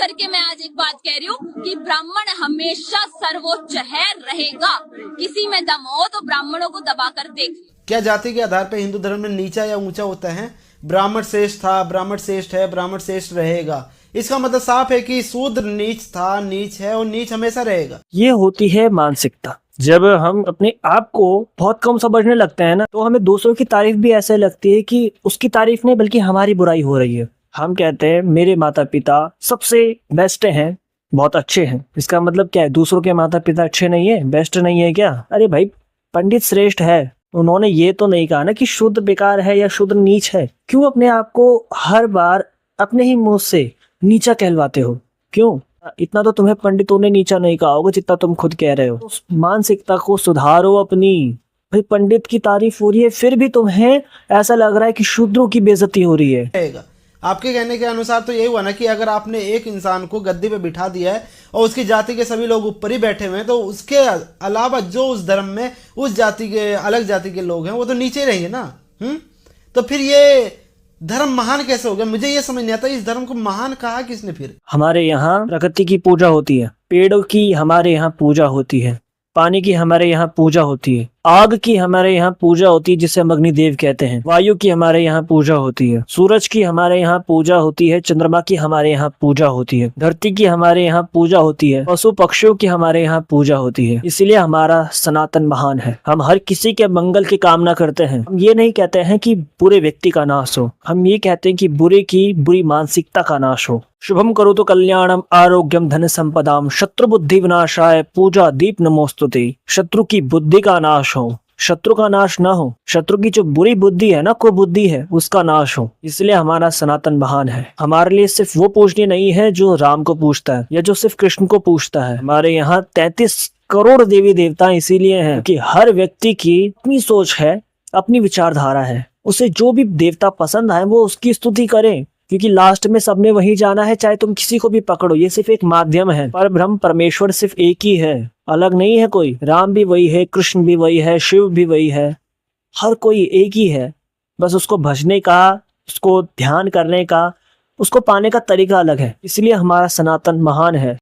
करके मैं आज एक बात कह रही हूँ कि ब्राह्मण हमेशा सर्वोच्च है, रहेगा। किसी में दम हो तो ब्राह्मणों को दबाकर देख। क्या जाति के आधार पर हिंदू धर्म में नीचा या ऊंचा होता है? ब्राह्मण श्रेष्ठ था, ब्राह्मण श्रेष्ठ है, ब्राह्मण श्रेष्ठ रहेगा, इसका मतलब साफ है कि शूद्र नीच था, नीच है और नीच हमेशा रहेगा। ये होती है मानसिकता। जब हम अपने आप को बहुत कम समझने लगते हैं ना, तो हमें दूसरों की तारीफ भी ऐसे लगती है कि उसकी तारीफ नहीं बल्कि हमारी बुराई हो रही है। हम कहते हैं मेरे माता पिता सबसे बेस्ट हैं, बहुत अच्छे हैं। इसका मतलब क्या है? दूसरों के माता पिता अच्छे नहीं है, बेस्ट नहीं है क्या? अरे भाई, पंडित श्रेष्ठ है, उन्होंने ये तो नहीं कहा ना कि शुद्ध बेकार है या शुद्ध नीच है। क्यों अपने आप को हर बार अपने ही मुंह से नीचा कहलवाते हो? क्यों? इतना तो तुम्हें पंडितों ने नीचा नहीं कहा होगा जितना तुम खुद कह रहे हो। उस मानसिकता को सुधारो अपनी। भाई, पंडित की तारीफ हो रही है फिर भी तुम्हें ऐसा लग रहा है कि शूद्रों की बेइज्जती हो रही है। रहेगा। आपके कहने के अनुसार तो यही हुआ ना कि अगर आपने एक इंसान को गद्दी पे बिठा दिया है और उसकी जाति के सभी लोग ऊपर ही बैठे हुए हैं, तो उसके अलावा जो उस धर्म में उस जाति के अलग जाति के लोग हैं वो तो नीचे रहेंगे ना। तो फिर ये धर्म महान कैसे हो गया? मुझे ये समझ नहीं आता, इस धर्म को महान कहा किसने? फिर हमारे यहाँ प्रकृति की पूजा होती है, पेड़ों की हमारे यहाँ पूजा होती है, पानी की हमारे यहाँ पूजा होती है, आग की हमारे यहाँ पूजा होती है जिसे हम अग्निदेव कहते हैं, वायु की हमारे यहाँ पूजा होती है, सूरज की हमारे यहाँ पूजा होती है, चंद्रमा की हमारे यहाँ पूजा होती है, धरती की हमारे यहाँ पूजा होती है, पशु पक्षियों की हमारे यहाँ पूजा होती है। इसलिए हमारा सनातन महान है। हम हर किसी के मंगल की कामना करते हैं। हम ये नहीं कहते हैं कि बुरे व्यक्ति का नाश हो, हम ये कहते हैं कि बुरे की बुरी मानसिकता का नाश हो। शुभम करोतु कल्याणम आरोग्यम धन संपदाम शत्रु बुद्धि विनाशाय पूजा दीप नमोस्तुते। शत्रु की बुद्धि का नाश हो, शत्रु का नाश ना हो, शत्रु की जो बुरी बुद्धि है ना, कुबुद्धि है, उसका नाश हो। इसलिए हमारा सनातन महान है। हमारे लिए सिर्फ वो पूजनीय नहीं है जो राम को पूजता है या जो सिर्फ कृष्ण को पूजता है। हमारे यहाँ 33 करोड़ देवी देवता इसीलिए हैं कि हर व्यक्ति की अपनी सोच है, अपनी विचारधारा है। उसे जो भी देवता पसंद आए वो उसकी स्तुति करें, क्योंकि लास्ट में सबने वही जाना है, चाहे तुम किसी को भी पकड़ो। ये सिर्फ एक माध्यम है। पर ब्रह्म परमेश्वर सिर्फ एक ही है, अलग नहीं है कोई। राम भी वही है, कृष्ण भी वही है, शिव भी वही है, हर कोई एक ही है। बस उसको भजने का, उसको ध्यान करने का, उसको पाने का तरीका अलग है। इसलिए हमारा सनातन महान है।